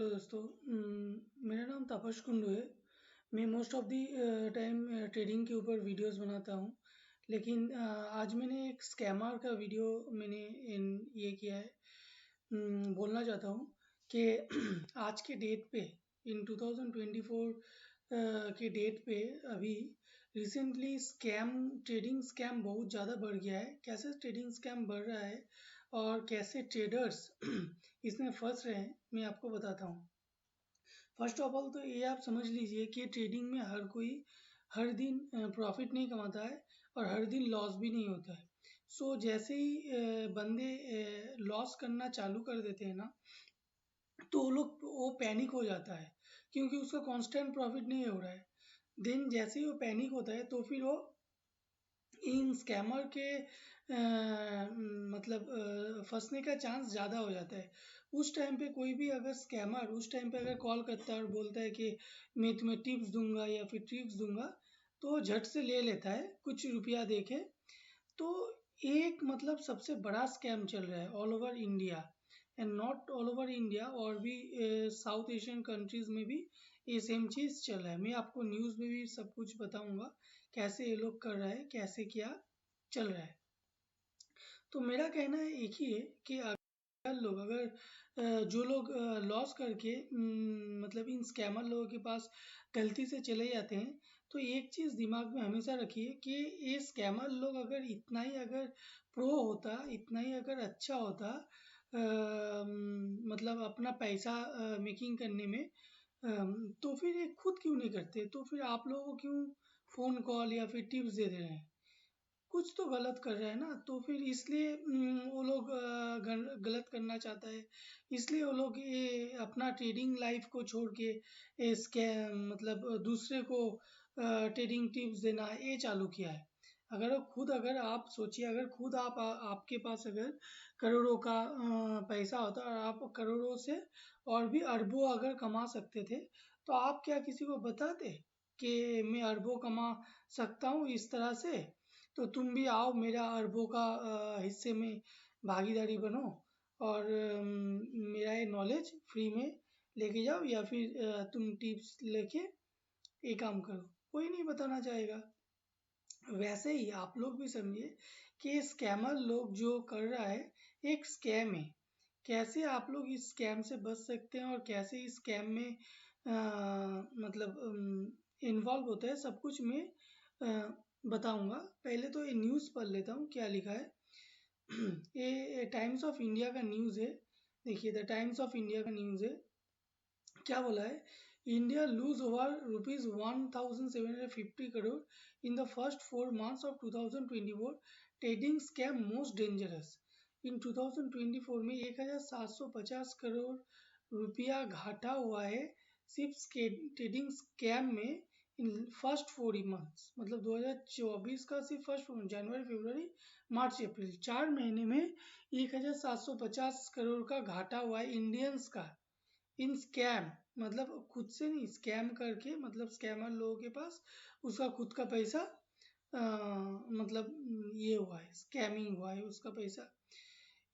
Hello दोस्तों। मेरा नाम तापस कुंडू है। मैं most of the time trading के ऊपर वीडियोस बनाता हूँ, लेकिन आज मैंने एक स्कैमर का वीडियो मैंने ये किया है। बोलना चाहता हूँ कि आज के डेट पे इन 2024 के डेट पे अभी रिसेंटली ट्रेडिंग स्कैम बहुत ज़्यादा बढ़ गया है। कैसे ट्रेडिंग स्कैम बढ़ रहा है और कैसे ट्रेडर्स इसमें फंस रहे हैं, मैं आपको बताता हूँ। फर्स्ट ऑफ ऑल तो ये आप समझ लीजिए कि ट्रेडिंग में हर कोई हर दिन प्रॉफिट नहीं कमाता है और हर दिन लॉस भी नहीं होता है। सो जैसे ही बंदे लॉस करना चालू कर देते हैं ना, तो वो पैनिक हो जाता है, क्योंकि उसका कांस्टेंट प्रॉफिट नहीं हो रहा है। देन जैसे ही वो पैनिक होता है तो फिर वो इन स्कैमर के मतलब फंसने का चांस ज़्यादा हो जाता है। उस टाइम पे कोई भी अगर स्कैमर उस टाइम पे अगर कॉल करता है और बोलता है कि मैं तुम्हें टिप्स दूंगा या फिर ट्रिक्स दूंगा, तो झट से ले लेता है कुछ रुपया देके। तो एक मतलब सबसे बड़ा स्कैम चल रहा है all over India, and not all over India, और भी साउथ एशियन कंट्रीज में भी ये सेम चीज़ चल रहा है। मैं आपको न्यूज़ में भी सब कुछ बताऊंगा कैसे ये लोग कर रहा है, कैसे क्या चल रहा है। तो मेरा कहना है एक ही है कि जो लोग लॉस करके मतलब इन स्कैमर लोगों के पास गलती से चले जाते हैं, तो एक चीज़ दिमाग में हमेशा रखिए कि ये स्कैमर लोग अगर इतना ही अगर प्रो होता, इतना ही अगर अच्छा होता मतलब अपना पैसा मेकिंग करने में, तो फिर ये खुद क्यों नहीं करते? तो फिर आप लोगों को क्यों फ़ोन कॉल या फिर टिप्स दे रहे हैं? कुछ तो गलत कर रहा है ना। तो फिर इसलिए वो लोग गलत करना चाहता है, इसलिए वो लोग ये अपना ट्रेडिंग लाइफ को छोड़ के स्कैम मतलब दूसरे को ट्रेडिंग टिप्स देना ये चालू किया है। अगर आप सोचिए, अगर खुद आपके पास अगर करोड़ों का पैसा होता और आप करोड़ों से और भी अरबों अगर कमा सकते थे, तो आप क्या किसी को बताते कि मैं अरबों कमा सकता हूँ इस तरह से? तो तुम भी आओ मेरा अरबों का हिस्से में भागीदारी बनो, और मेरा ये नॉलेज फ्री में लेके जाओ, या फिर तुम टिप्स लेके ये काम करो। कोई नहीं बताना चाहेगा। वैसे ही आप लोग भी समझिए कि स्कैमर लोग जो कर रहा है एक स्कैम है। कैसे आप लोग इस स्कैम से बच सकते हैं और कैसे इस स्कैम में मतलब इन्वॉल्व होता है, सब कुछ मैं बताऊंगा। पहले तो ये न्यूज़ पढ़ लेता हूँ क्या लिखा है। ये टाइम्स ऑफ इंडिया का न्यूज़ है। देखिए, द टाइम्स ऑफ इंडिया का न्यूज़ है। क्या बोला है? India lose over rupees 1750 crore in the first 4 months of 2024, trading scam most dangerous. In 2024 में 1750 करोड़ रुपया घाटा हुआ है सिर्फ ट्रेडिंग स्कैम में। इन फर्स्ट 4 months मतलब 2024 का सिर्फ फर्स्ट जनवरी फरवरी मार्च अप्रैल 4 महीने में 1750 करोड़ का घाटा हुआ है इंडियंस का इन स्कैम। मतलब खुद से नहीं, स्कैम करके, मतलब स्कैमर लोगों के पास उसका खुद का पैसा मतलब ये हुआ है, स्कैमिंग हुआ है उसका पैसा।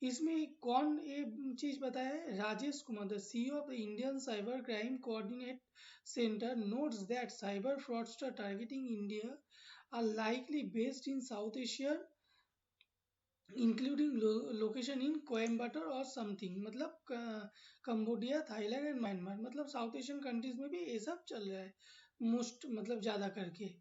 इसमें कौन ये चीज बताया है? Rajesh Kumar, the CEO of the Indian cyber crime coordinate centre, notes that cyber fraudster targeting India are likely based in South Asia including location in Coimbatore और समथिंग। मतलब कंबोडिया, थाईलैंड एंड म्यांमार, मतलब साउथ एशियन कंट्रीज में भी ये सब चल रहा है मोस्ट, मतलब ज़्यादा करके।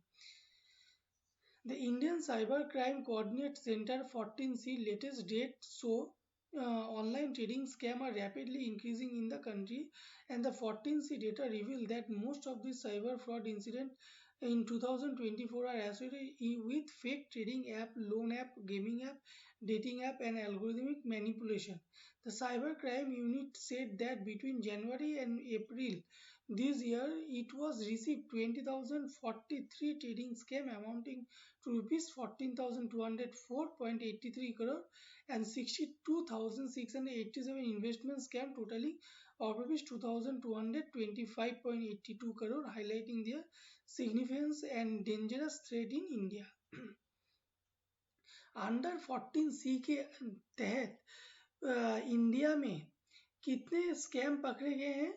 The Indian cyber crime coordinate centre 14C latest date show online trading scam are rapidly increasing in the country, and the 14C data reveal that most of these cyber fraud incidents in 2024 are associated with fake trading app, loan app, gaming app, dating app, and algorithmic manipulation. The cybercrime unit said that between January and April this year, it was received 20,043 trading scam amounting to rupees 14,204.83 crore and 62,687 investment scam totaling of rupees 2,225.82 crore, highlighting their significance and dangerous threat in India. Under 14C के तहत India में कितने scam पकड़े गए हैं?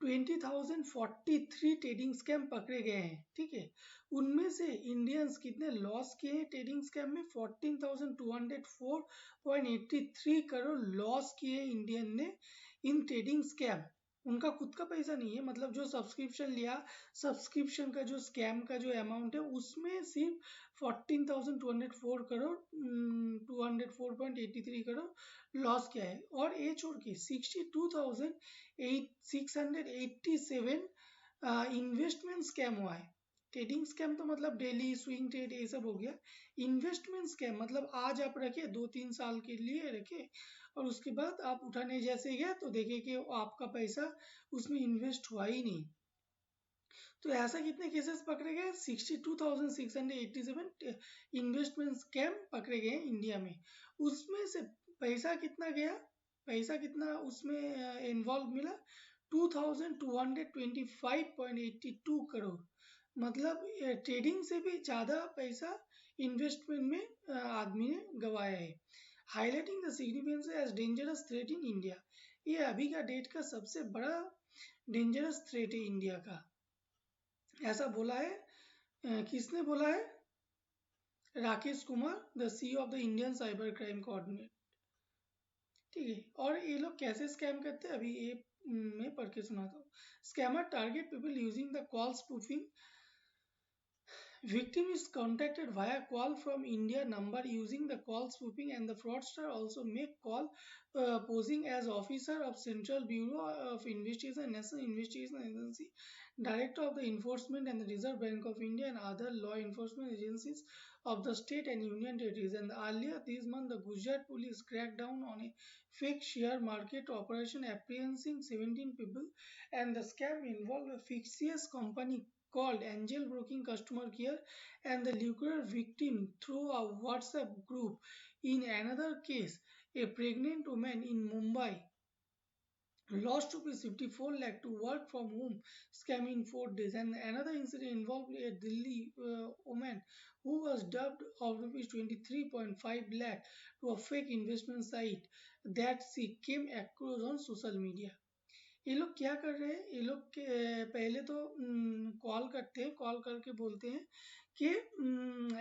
20,043 trading scam पकड़े गए हैं, ठीक है। उनमें से इंडियंस कितने लॉस किए हैं ट्रेडिंग स्कैम में? 14,204.83 करोड़ लॉस किए इंडियन ने इन ट्रेडिंग स्कैम। उनका खुद का पैसा नहीं है, मतलब जो सब्सक्रिप्शन लिया, सब्सक्रिप्शन का जो स्कैम का जो अमाउंट है उसमें सिर्फ 14,204 करोड़ 204.83 करोड़ लॉस किया है। और ये छोड़ के 62,687 इन्वेस्टमेंट स्कैम हुआ है। ट्रेडिंग स्कैम तो मतलब डेली स्विंग ट्रेड ये सब हो गया। इन्वेस्टमेंट स्कैम मतलब आज आप रखे 2-3 साल के लिए रखे और उसके बाद आप उठाने जैसे गए तो देखे कि आपका पैसा उसमें इन्वेस्ट हुआ ही नहीं। तो ऐसा कितने केसेस पकड़े गए? 62,687 इन्वेस्टमेंट स्कैम पकड़े गए इंडिया में। उसमें से पैसा कितना गया, पैसा कितना उसमें इन्वॉल्व मिला? 2,225.82 करोड़। मतलब ट्रेडिंग से भी ज़्यादा पैसा इन्वेस्टमेंट में आदमी ने गंवाया है। Highlighting the significance as dangerous threat in India. ये अभी का डेट का सबसे बड़ा डेंजरस थ्रेट है इंडिया का, ऐसा बोला है। किसने बोला है? Rakesh Kumar, the CEO of the Indian cyber crime coordinate, ठीक है। और ये लोग कैसे स्कैम करते हैं अभी ये मैं पढ़ के सुनाता हूँ। Scammer target people using the call spoofing. Victim is contacted via call from India number using the call spoofing, and the fraudster also make call posing as officer of Central Bureau of Investigation, National Investigation Agency, Director of the Enforcement and the Reserve Bank of India, and other law enforcement agencies of the state and union territories. And earlier this month, the Gujarat police cracked down on a fake share market operation, apprehending 17 people, and the scam involved a fictitious company called Angel Broking Customer Care and the lucrative victim through a WhatsApp group. In another case, a pregnant woman in Mumbai lost ₹54 lakh to work from home scam in 4 days. And another incident involved a Delhi woman who was dubbed of ₹23.5 lakh to a fake investment site that she came across on social media. ये लोग क्या कर रहे हैं? ये लोग पहले तो कॉल करते हैं, कॉल करके बोलते हैं कि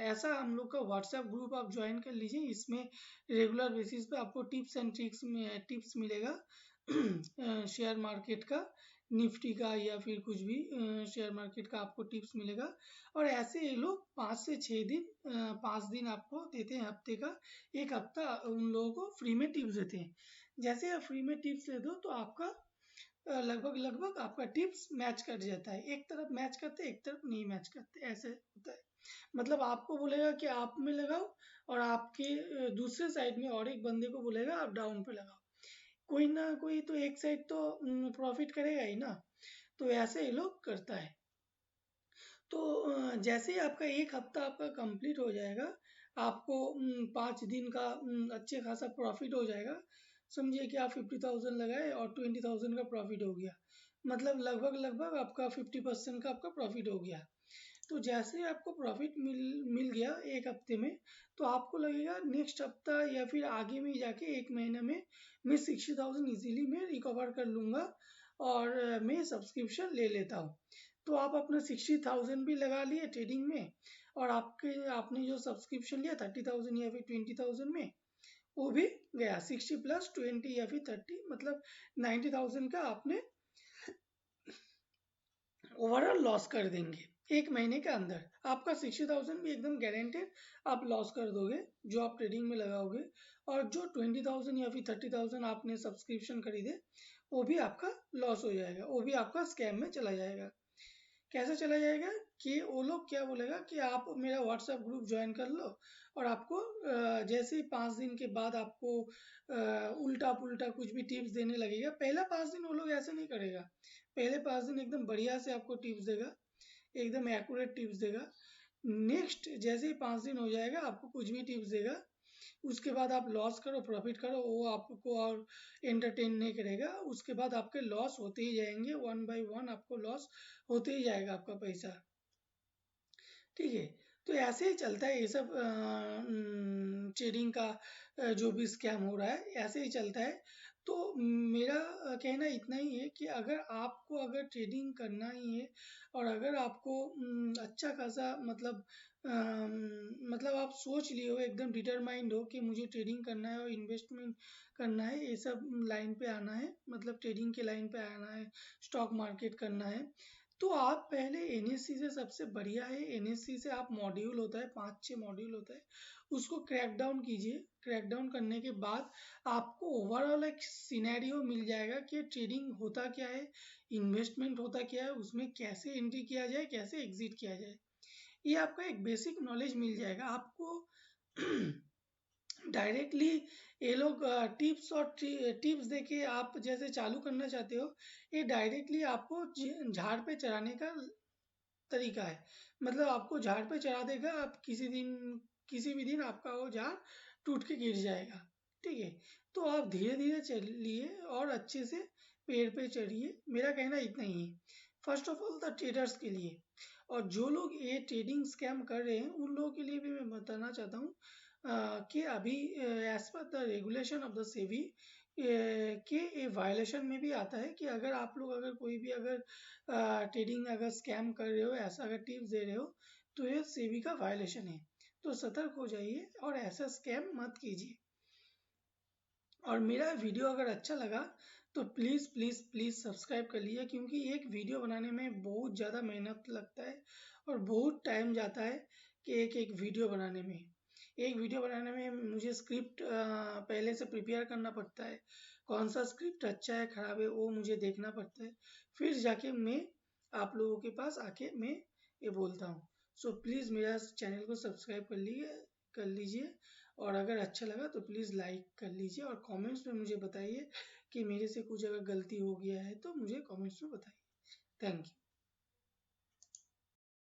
ऐसा हम लोग का व्हाट्सएप ग्रुप आप ज्वाइन कर लीजिए, इसमें रेगुलर बेसिस पे आपको टिप्स एंड ट्रिक्स में टिप्स मिलेगा शेयर मार्केट का, निफ्टी का या फिर कुछ भी शेयर मार्केट का आपको टिप्स मिलेगा। और ऐसे ये लोग 5 से 6 दिन 5 दिन आपको देते हैं, हफ्ते का एक हफ्ता उन लोगों को फ्री में टिप्स देते हैं। जैसे आप फ्री में टिप्स ले दो तो आपका लगभग आपका टिप्स मैच कर जाता है। एक तरफ मैच करते, एक तरफ नहीं मैच करते, ऐसे होता है। मतलब आपको बोलेगा कि आप में लगाओ और आपके दूसरे साइड में और एक बंदे को बोलेगा आप डाउन पे लगाओ। कोई ना कोई तो एक साइड तो प्रॉफिट करेगा ही ना। तो ऐसे ये लोग करता है। तो जैसे ही आपका एक हफ्ता आपका कंप्लीट हो जाएगा, आपको 5 दिन का अच्छे खासा प्रॉफिट हो जाएगा। समझिए कि आप 50,000 लगाए और 20,000 का प्रॉफिट हो गया, मतलब लगभग आपका 50% का आपका प्रॉफिट हो गया। तो जैसे ही आपको प्रॉफिट मिल गया एक हफ्ते में, तो आपको लगेगा नेक्स्ट हफ्ता या फिर आगे में जाके एक महीने में मैं 60,000 इजीली मैं रिकवर कर लूँगा और मैं सब्सक्रिप्शन ले लेता हूँ। तो आप अपना 60,000 भी लगा लिए ट्रेडिंग में और आपने जो सब्सक्रिप्शन लिया 30,000 या फिर 20,000 में, वो भी गया। 60 प्लस 20 या फिर 30 मतलब 90,000 का आपने ओवरऑल लॉस कर देंगे एक महीने के अंदर। आपका 60,000 भी एकदम गारंटेड आप लॉस कर दोगे जो आप ट्रेडिंग में लगाओगे। और जो 20,000 या फिर 30,000 आपने सब्सक्रिप्शन खरीदे वो भी आपका लॉस हो जाएगा, वो भी आपका स्कैम में चला जाएगा। कैसे चला जाएगा कि वो लोग क्या बोलेगा कि आप मेरा व्हाट्सएप ग्रुप ज्वाइन कर लो और आपको जैसे ही 5 दिन के बाद आपको उल्टा पुल्टा कुछ भी टिप्स देने लगेगा। पहला 5 दिन वो लोग ऐसे नहीं करेगा, पहले 5 दिन एकदम बढ़िया से आपको टिप्स देगा, एकदम एक्यूरेट टिप्स देगा। नेक्स्ट जैसे ही 5 दिन हो जाएगा आपको कुछ भी टिप्स देगा, उसके बाद आप लॉस करो प्रॉफिट करो, वो आपको और एंटरटेन नहीं करेगा। उसके बाद आपके लॉस होते ही जाएंगे, 1 बाय 1 आपको लॉस होते ही जाएगा आपका पैसा, ठीक है। तो ऐसे ही चलता है ये सब ट्रेडिंग का जो भी स्कैम हो रहा है ऐसे ही चलता है। तो मेरा कहना इतना ही है कि अगर आपको अगर ट्रेडिंग करना ही है और अगर आपको अच्छा खासा मतलब आप सोच लिए हो, एकदम डिटरमाइंड हो कि मुझे ट्रेडिंग करना है और इन्वेस्टमेंट करना है, ये सब लाइन पे आना है, मतलब ट्रेडिंग के लाइन पे आना है, स्टॉक मार्केट करना है, तो आप पहले एनएससी से, सबसे बढ़िया है एनएससी से आप मॉड्यूल होता है, 5-6 मॉड्यूल होता है, उसको क्रैक डाउन कीजिए। क्रैक डाउन करने के बाद आपको ओवरऑल एक सिनेरियो मिल जाएगा कि ट्रेडिंग होता क्या है, इन्वेस्टमेंट होता क्या है, उसमें कैसे एंट्री किया जाए, कैसे एग्जिट किया जाए, ये आपका एक बेसिक नॉलेज मिल जाएगा आपको। डायरेक्टली ये लोग टिप्स और टिप्स देके आप जैसे चालू करना चाहते हो, ये डायरेक्टली आपको झाड़ पे चढ़ाने का तरीका है। मतलब आपको झाड़ पे चढ़ा देगा, आप किसी भी दिन आपका वो झाड़ टूट के गिर जाएगा। ठीक है, तो आप धीरे धीरे चलिए और अच्छे से पेड़ पे चढ़िए, मेरा कहना इतना ही है। First of all the traders के लिए, और जो लोग ये ट्रेडिंग स्कैम कर रहे हैं उन लोगों के लिए भी मैं बताना चाहता हूँ कि अभी as per the regulation of the SEBI के वायलेशन में भी आता है कि अगर आप लोग अगर कोई भी अगर ट्रेडिंग अगर स्कैम कर रहे हो, ऐसा अगर टिप्स दे रहे हो, तो ये सेबी का वायलेशन है। तो सतर्क हो जाइए और ऐसा स्कैम मत कीजिए। और मेरा वीडियो अगर अच्छा लगा तो प्लीज़ प्लीज़ प्लीज़ सब्सक्राइब कर लीजिए, क्योंकि एक वीडियो बनाने में बहुत ज़्यादा मेहनत लगता है और बहुत टाइम जाता है कि एक एक वीडियो बनाने में। एक वीडियो बनाने में मुझे स्क्रिप्ट पहले से प्रिपेयर करना पड़ता है, कौन सा स्क्रिप्ट अच्छा है खराब है वो मुझे देखना पड़ता है, फिर जाके मैं आप लोगों के पास आके मैं ये बोलता हूँ। सो प्लीज़ मेरा चैनल को सब्सक्राइब कर लीजिए, और अगर अच्छा लगा तो प्लीज़ लाइक कर लीजिए, और कमेंट्स में मुझे बताइए कि मेरे से कुछ अगर गलती हो गया है तो मुझे कमेंट्स में बताइए। Thank you.